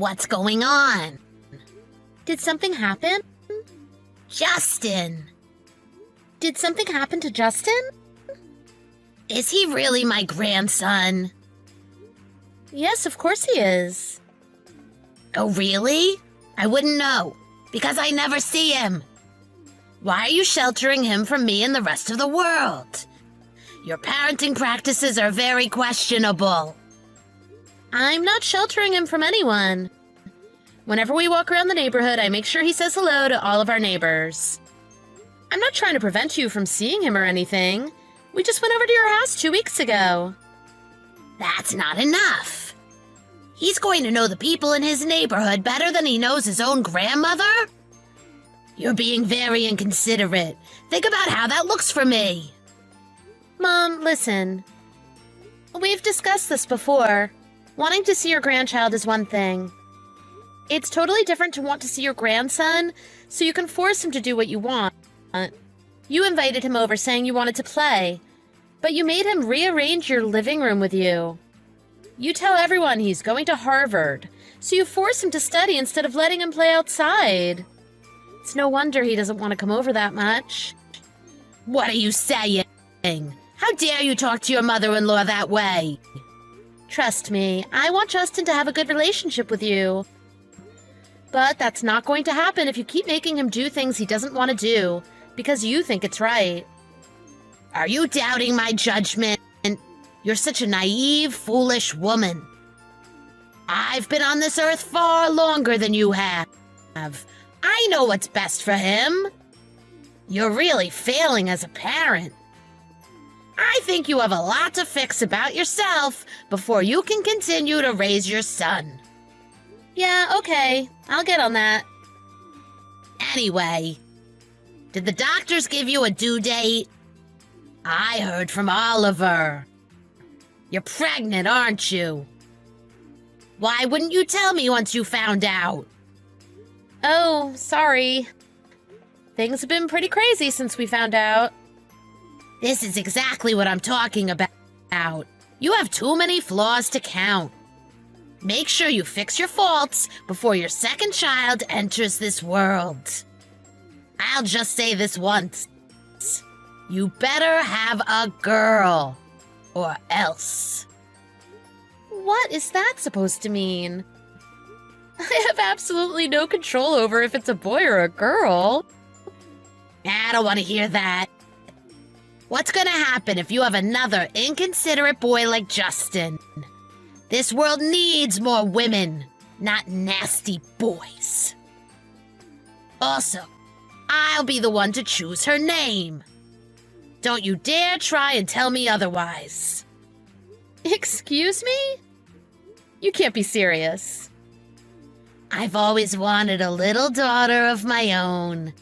What's going on? Did something happen? Justin! Did something happen to Justin? Is he really my grandson? Yes, of course he is. Oh, really? I wouldn't know, because I never see him. Why are you sheltering him from me and the rest of the world? Your parenting practices are very questionable. I'm not sheltering him from anyone. Whenever we walk around the neighborhood, I make sure he says hello to all of our neighbors. I'm not trying to prevent you from seeing him or anything. We just went over to your house 2 weeks ago. That's not enough. He's going to know the people in his neighborhood better than he knows his own grandmother? You're being very inconsiderate. Think about how that looks for me. Mom, listen. We've discussed this before. Wanting to see your grandchild is one thing. It's totally different to want to see your grandson, so you can force him to do what you want. You invited him over saying you wanted to play, but you made him rearrange your living room with you. You tell everyone he's going to Harvard, so you force him to study instead of letting him play outside. It's no wonder he doesn't want to come over that much. What are you saying? How dare you talk to your mother-in-law that way? Trust me, I want Justin to have a good relationship with you. But that's not going to happen if you keep making him do things he doesn't want to do, because you think it's right. Are you doubting my judgment? You're such a naive, foolish woman. I've been on this earth far longer than you have. I know what's best for him. You're really failing as a parent. I think you have a lot to fix about yourself before you can continue to raise your son. Yeah, okay. I'll get on that. Anyway, did the doctors give you a due date? I heard from Oliver. You're pregnant, aren't you? Why wouldn't you tell me once you found out? Oh, sorry. Things have been pretty crazy since we found out. This is exactly what I'm talking about. You have too many flaws to count. Make sure you fix your faults before your second child enters this world. I'll just say this once. You better have a girl, or else. What is that supposed to mean? I have absolutely no control over if it's a boy or a girl. I don't want to hear that. What's gonna happen if you have another inconsiderate boy like Justin? This world needs more women, not nasty boys. Also, I'll be the one to choose her name. Don't you dare try and tell me otherwise. Excuse me? You can't be serious. I've always wanted a little daughter of my own.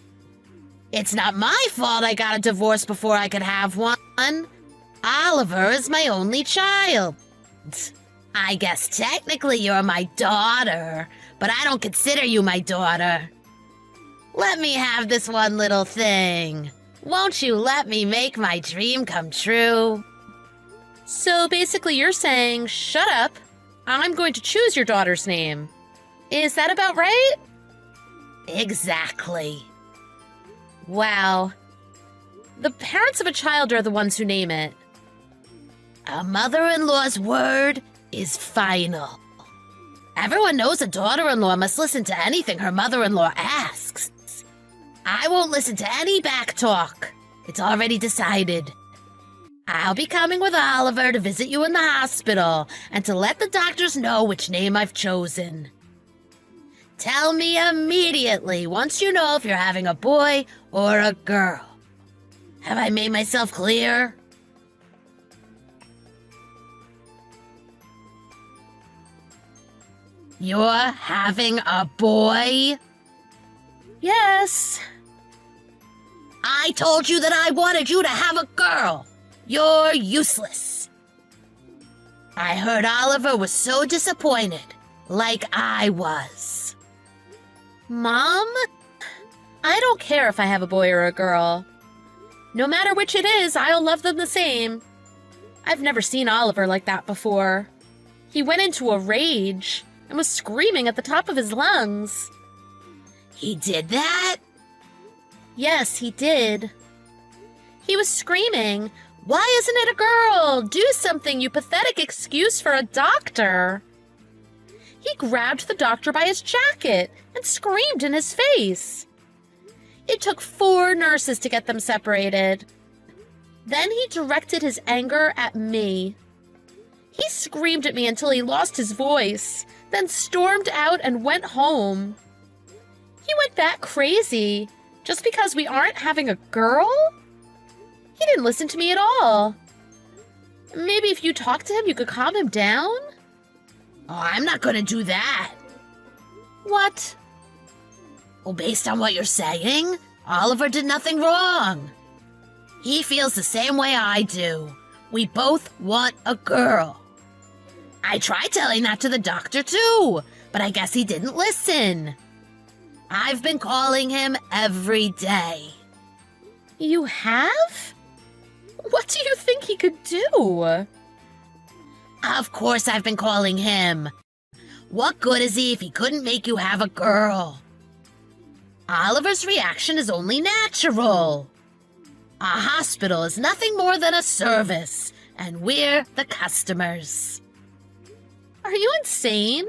It's not my fault I got a divorce before I could have one. Oliver is my only child. I guess technically you're my daughter, but I don't consider you my daughter. Let me have this one little thing. Won't you let me make my dream come true? So basically you're saying, shut up, I'm going to choose your daughter's name. Is that about right? Exactly. Wow. The parents of a child are the ones who name it. A mother-in-law's word is final. Everyone knows a daughter-in-law must listen to anything her mother-in-law asks. I won't listen to any back talk. It's already decided. I'll be coming with Oliver to visit you in the hospital and to let the doctors know which name I've chosen. Tell me immediately once you know if you're having a boy or a girl. Have I made myself clear? You're having a boy? Yes. I told you that I wanted you to have a girl. You're useless. I heard Oliver was so disappointed, like I was. Mom? I don't care if I have a boy or a girl. No matter which it is, I'll love them the same. I've never seen Oliver like that before. He went into a rage. and was screaming at the top of his lungs. He did that? Yes, he did. He was screaming, "Why isn't it a girl? Do something, you pathetic excuse for a doctor." He grabbed the doctor by his jacket and screamed in his face. It took 4 nurses to get them separated. Then he directed his anger at me. He screamed at me until he lost his voice, then stormed out and went home. He went bat crazy just because we aren't having a girl? He didn't listen to me at all. Maybe if you talked to him, you could calm him down? Oh, I'm not gonna do that. What? Well, based on what you're saying, Oliver did nothing wrong. He feels the same way I do. We both want a girl. I tried telling that to the doctor too, but I guess he didn't listen. I've been calling him every day. You have? What do you think he could do? Of course I've been calling him. What good is he if he couldn't make you have a girl? Oliver's reaction is only natural. A hospital is nothing more than a service, and we're the customers. Are you insane?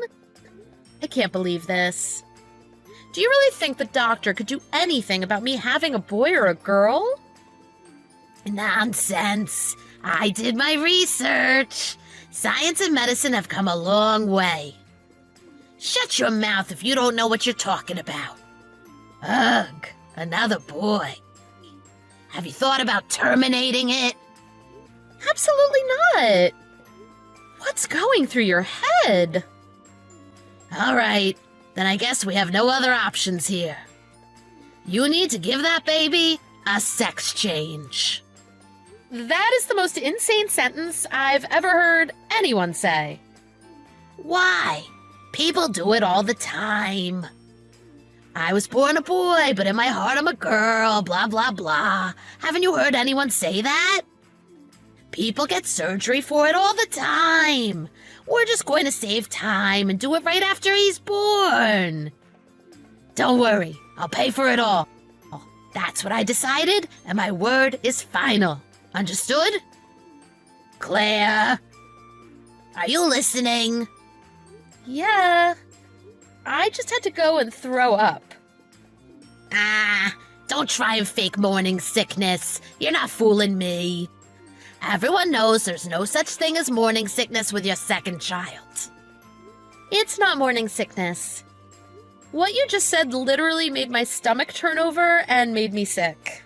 I can't believe this. Do you really think the doctor could do anything about me having a boy or a girl? Nonsense. I did my research. Science and medicine have come a long way. Shut your mouth if you don't know what you're talking about. Ugh, another boy. Have you thought about terminating it? Absolutely not. What's going through your head? All right, then I guess we have no other options here. You need to give that baby a sex change. That is the most insane sentence I've ever heard anyone say. Why? People do it all the time. I was born a boy, but in my heart I'm a girl, blah, blah, blah. Haven't you heard anyone say that? People get surgery for it all the time. We're just going to save time and do it right after he's born. Don't worry, I'll pay for it all. That's what I decided, and my word is final. Understood? Claire? Are you listening? Yeah. I just had to go and throw up. Ah, don't try and fake morning sickness. You're not fooling me. Everyone knows there's no such thing as morning sickness with your second child. It's not morning sickness. What you just said literally made my stomach turn over and made me sick.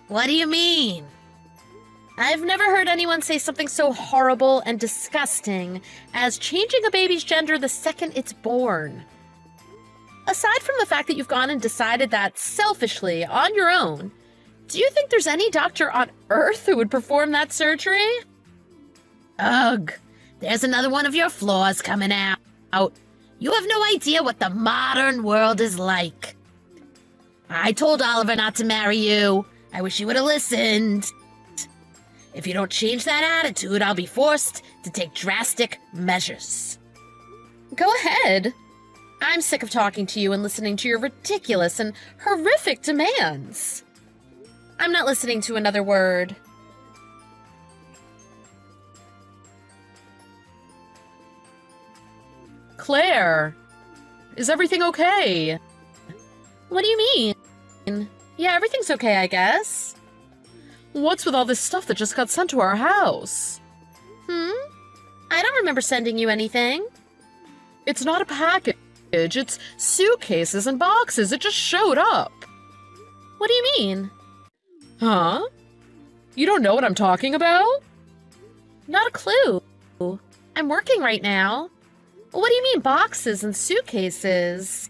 What do you mean? I've never heard anyone say something so horrible and disgusting as changing a baby's gender the second it's born. Aside from the fact that you've gone and decided that selfishly on your own, do you think there's any doctor on Earth who would perform that surgery? Ugh, there's another one of your flaws coming out. You have no idea what the modern world is like. I told Oliver not to marry you. I wish he would have listened. If you don't change that attitude, I'll be forced to take drastic measures. Go ahead. I'm sick of talking to you and listening to your ridiculous and horrific demands. I'm not listening to another word. Claire, is everything okay? What do you mean? Yeah, everything's okay, I guess. What's with all this stuff that just got sent to our house? I don't remember sending you anything. It's not a package, it's suitcases and boxes. It just showed up. What do you mean? Huh? You don't know what I'm talking about? Not a clue. I'm working right now. What do you mean boxes and suitcases?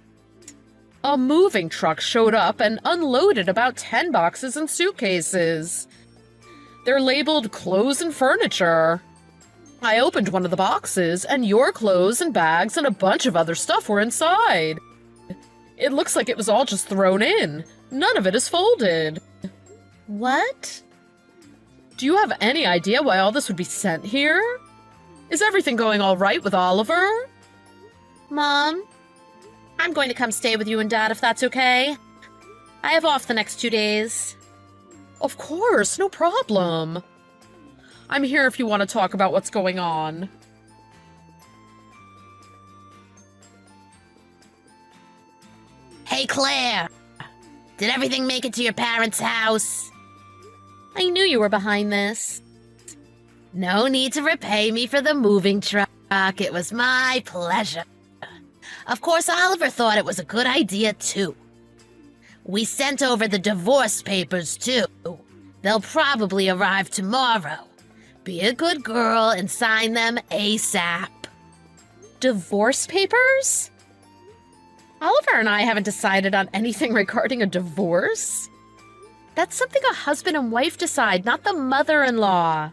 A moving truck showed up and unloaded about 10 boxes and suitcases. They're labeled clothes and furniture. I opened one of the boxes, and your clothes and bags and a bunch of other stuff were inside. It looks like it was all just thrown in. None of it is folded. What? Do you have any idea why all this would be sent here? Is everything going all right with Oliver? Mom, I'm going to come stay with you and Dad if that's okay. I have off the next 2 days. Of course, no problem. I'm here if you want to talk about what's going on. Hey, Claire. Did everything make it to your parents' house? I knew you were behind this. No need to repay me for the moving truck. It was my pleasure. Of course, Oliver thought it was a good idea, too. We sent over the divorce papers, too. They'll probably arrive tomorrow. Be a good girl and sign them ASAP. Divorce papers? Oliver and I haven't decided on anything regarding a divorce. That's something a husband and wife decide, not the mother-in-law.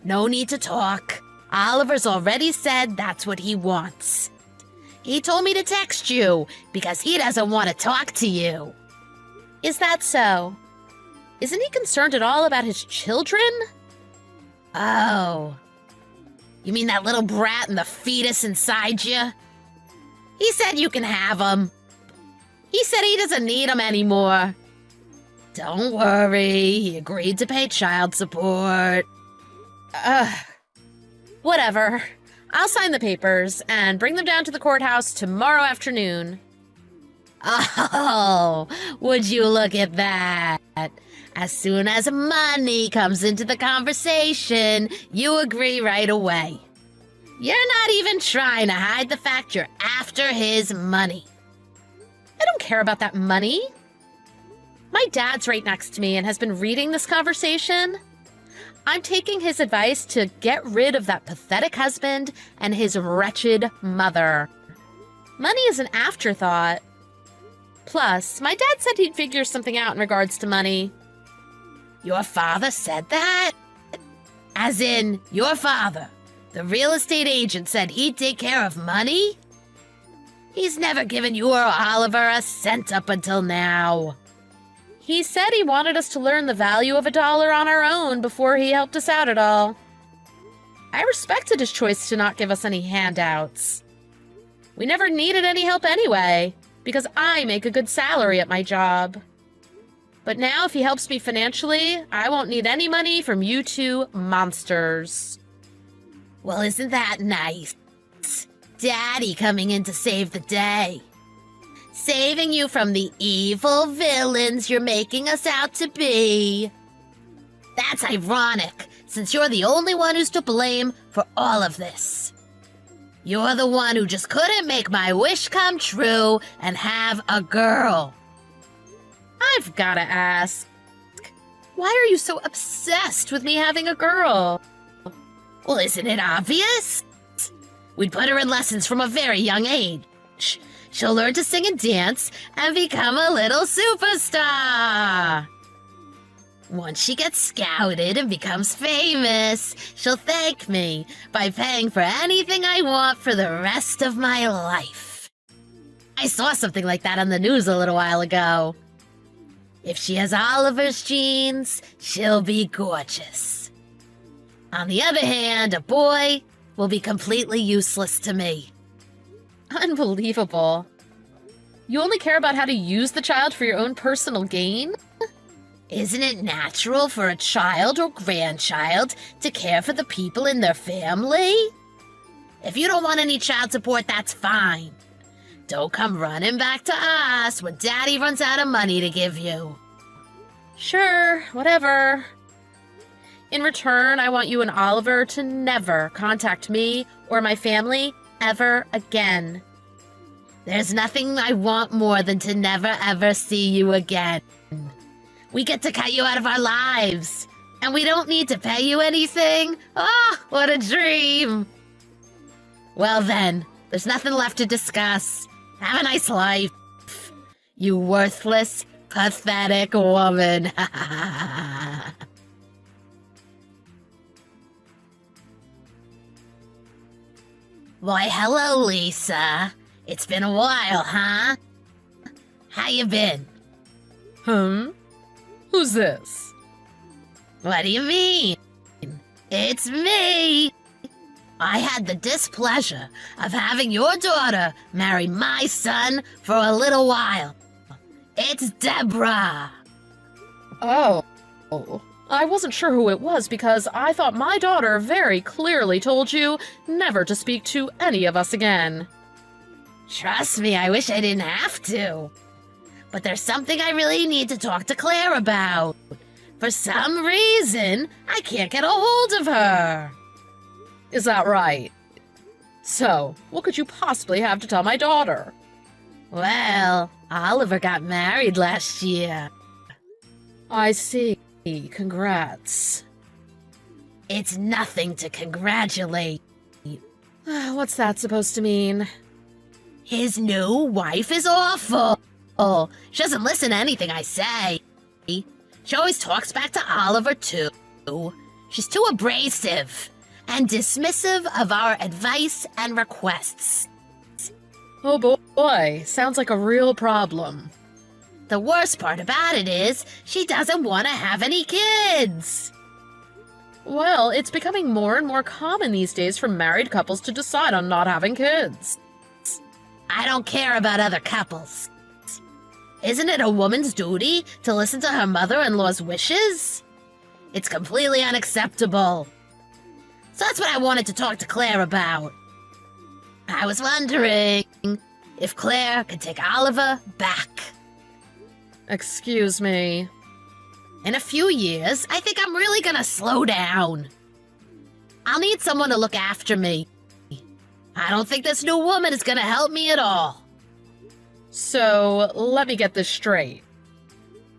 No need to talk. Oliver's already said that's what he wants. He told me to text you because he doesn't want to talk to you. Is that so? Isn't he concerned at all about his children? Oh. You mean that little brat and the fetus inside you? He said you can have them. He said he doesn't need them anymore. Don't worry, he agreed to pay child support. Whatever. I'll sign the papers and bring them down to the courthouse tomorrow afternoon. Oh, would you look at that? As soon as money comes into the conversation, you agree right away. You're not even trying to hide the fact you're after his money. I don't care about that money. My dad's right next to me and has been reading this conversation. I'm taking his advice to get rid of that pathetic husband and his wretched mother. Money is an afterthought. Plus, my dad said he'd figure something out in regards to money. Your father said that? As in, your father, the real estate agent, said he'd take care of money? He's never given you or Oliver a cent up until now. He said he wanted us to learn the value of a dollar on our own before he helped us out at all. I respected his choice to not give us any handouts. We never needed any help anyway, because I make a good salary at my job. But now if he helps me financially, I won't need any money from you two monsters. Well, isn't that nice? Daddy coming in to save the day. Saving you from the evil villains you're making us out to be. That's ironic, since you're the only one who's to blame for all of this. You're the one who just couldn't make my wish come true and have a girl. I've gotta ask, why are you so obsessed with me having a girl? Well, isn't it obvious? We'd put her in lessons from a very young age. She'll learn to sing and dance and become a little superstar. Once she gets scouted and becomes famous, she'll thank me by paying for anything I want for the rest of my life. I saw something like that on the news a little while ago. If she has Oliver's genes, she'll be gorgeous. On the other hand, a boy will be completely useless to me. Unbelievable. You only care about how to use the child for your own personal gain? Isn't it natural for a child or grandchild to care for the people in their family? If you don't want any child support, that's fine. Don't come running back to us when Daddy runs out of money to give you. Sure, whatever. In return, I want you and Oliver to never contact me or my family ever again. There's nothing I want more than to never ever see you again. We get to cut you out of our lives, and we don't need to pay you anything. Oh, what a dream. Well then, there's nothing left to discuss. Have a nice life. You worthless, pathetic woman. Why, hello, Lisa. It's been a while, huh? How you been? Who's this? What do you mean? It's me. I had the displeasure of having your daughter marry my son for a little while. It's Deborah. Oh. I wasn't sure who it was because I thought my daughter very clearly told you never to speak to any of us again. Trust me, I wish I didn't have to. But there's something I really need to talk to Claire about. For some reason, I can't get a hold of her. Is that right? So, what could you possibly have to tell my daughter? Well, Oliver got married last year. I see. Congrats. It's nothing to congratulate. What's that supposed to mean? His new wife is awful. She doesn't listen to anything I say. She always talks back to Oliver, too. She's too abrasive and dismissive of our advice and requests. Oh boy, sounds like a real problem. The worst part about it is she doesn't want to have any kids. Well, it's becoming more and more common these days for married couples to decide on not having kids. I don't care about other couples. Isn't it a woman's duty to listen to her mother-in-law's wishes? It's completely unacceptable. So that's what I wanted to talk to Claire about. I was wondering if Claire could take Oliver back. Excuse me. In a few years, I think I'm really gonna slow down. I'll need someone to look after me. I don't think this new woman is gonna help me at all. So, let me get this straight.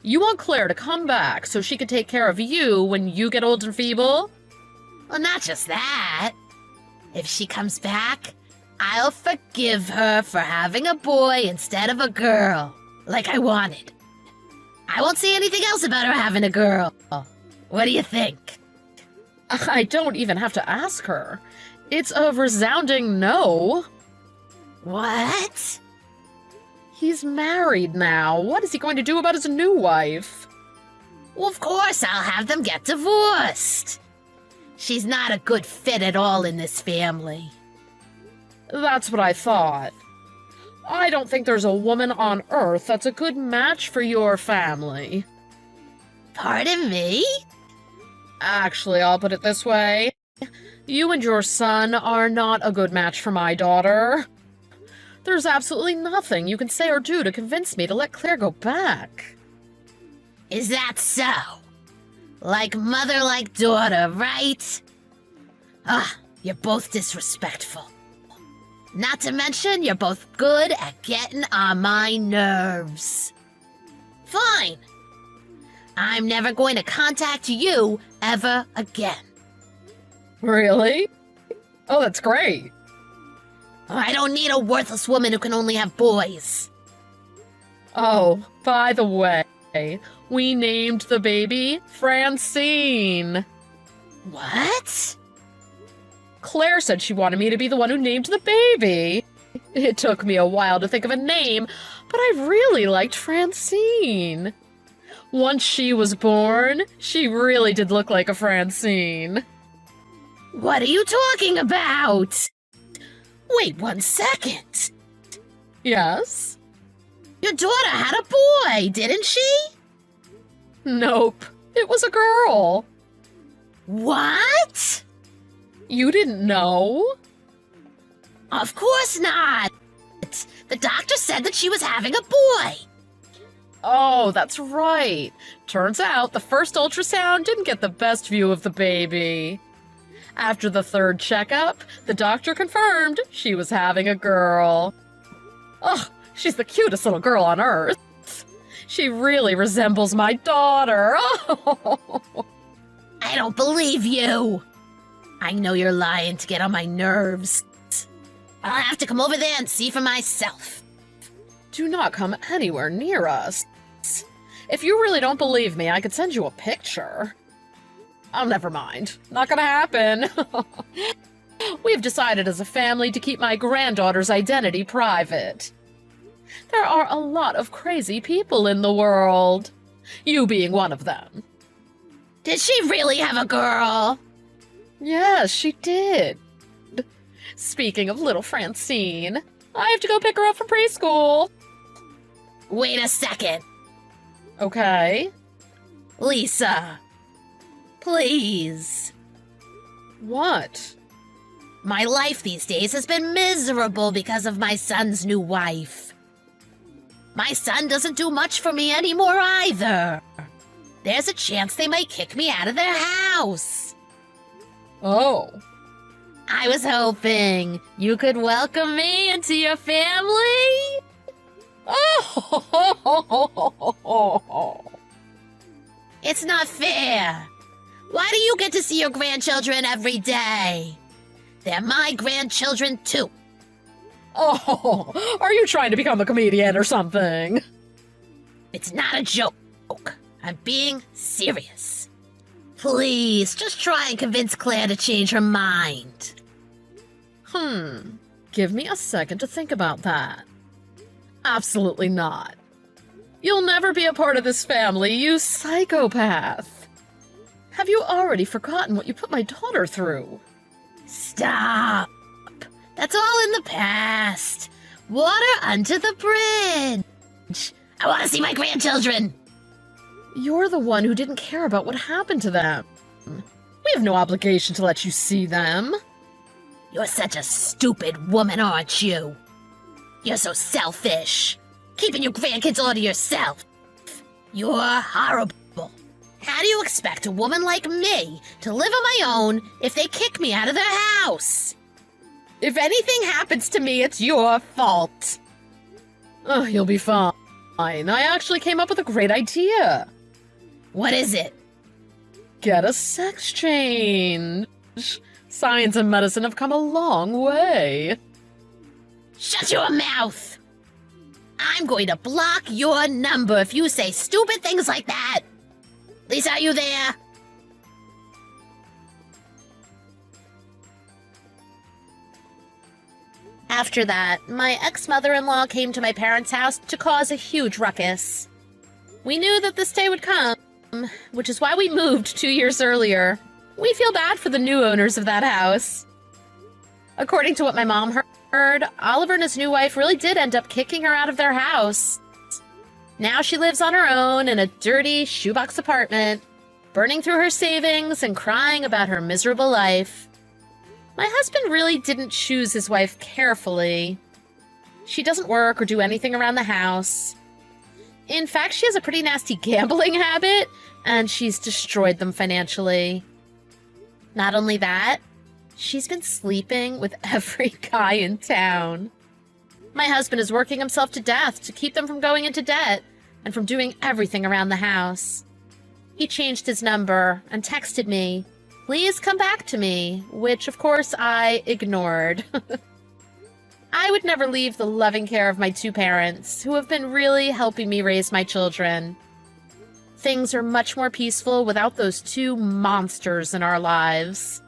You want Claire to come back so she can take care of you when you get old and feeble? Well, not just that. If she comes back, I'll forgive her for having a boy instead of a girl, like I wanted. I won't say anything else about her having a girl. What do you think? I don't even have to ask her. It's a resounding no. What? He's married now. What is he going to do about his new wife? Well, of course I'll have them get divorced. She's not a good fit at all in this family. That's what I thought. I don't think there's a woman on Earth that's a good match for your family. Pardon me? Actually, I'll put it this way. You and your son are not a good match for my daughter. There's absolutely nothing you can say or do to convince me to let Claire go back. Is that so? Like mother, like daughter, right? You're both disrespectful. Not to mention, you're both good at getting on my nerves. Fine. I'm never going to contact you ever again. Really? Oh, that's great. I don't need a worthless woman who can only have boys. Oh, by the way, we named the baby Francine. What? Claire said she wanted me to be the one who named the baby. It took me a while to think of a name, but I really liked Francine. Once she was born, she really did look like a Francine. What are you talking about? Wait 1 second. Yes? Your daughter had a boy, didn't she? Nope. It was a girl. What? You didn't know? Of course not. The doctor said that she was having a boy. Oh, that's right. Turns out the first ultrasound didn't get the best view of the baby. After the third checkup, the doctor confirmed she was having a girl. Oh, she's the cutest little girl on Earth. She really resembles my daughter. Oh. I don't believe you. I know you're lying to get on my nerves. I'll have to come over there and see for myself. Do not come anywhere near us. If you really don't believe me, I could send you a picture. Oh, never mind. Not gonna happen. We've decided as a family to keep my granddaughter's identity private. There are a lot of crazy people in the world. You being one of them. Did she really have a girl? Yes, she did. Speaking of little Francine, I have to go pick her up from preschool. Wait a second. Okay. Lisa. Please. What? My life these days has been miserable because of my son's new wife. My son doesn't do much for me anymore either. There's a chance they might kick me out of their house. Oh. I was hoping you could welcome me into your family. Oh. It's not fair. Why do you get to see your grandchildren every day? They're my grandchildren too. Oh, are you trying to become a comedian or something? It's not a joke. I'm being serious. Please, just try and convince Claire to change her mind. Give me a second to think about that. Absolutely not. You'll never be a part of this family, you psychopath. Have you already forgotten what you put my daughter through? Stop. That's all in the past. Water under the bridge. I want to see my grandchildren. You're the one who didn't care about what happened to them. We have no obligation to let you see them. You're such a stupid woman, aren't you? You're so selfish. Keeping your grandkids all to yourself. You're horrible. How do you expect a woman like me to live on my own if they kick me out of their house? If anything happens to me, it's your fault. Oh, you'll be fine. I actually came up with a great idea. What is it? Get a sex change. Science and medicine have come a long way. Shut your mouth! I'm going to block your number if you say stupid things like that. Lisa, are you there? After that, my ex-mother-in-law came to my parents' house to cause a huge ruckus. We knew that this day would come, which is why we moved 2 years earlier. We feel bad for the new owners of that house. According to what my mom heard, Oliver and his new wife really did end up kicking her out of their house. Now she lives on her own in a dirty shoebox apartment, burning through her savings and crying about her miserable life. My husband really didn't choose his wife carefully. She doesn't work or do anything around the house. In fact, she has a pretty nasty gambling habit, and she's destroyed them financially. Not only that, she's been sleeping with every guy in town. My husband is working himself to death to keep them from going into debt and from doing everything around the house. He changed his number and texted me, "Please come back to me," which, of course, I ignored. I would never leave the loving care of my two parents, who have been really helping me raise my children. Things are much more peaceful without those two monsters in our lives.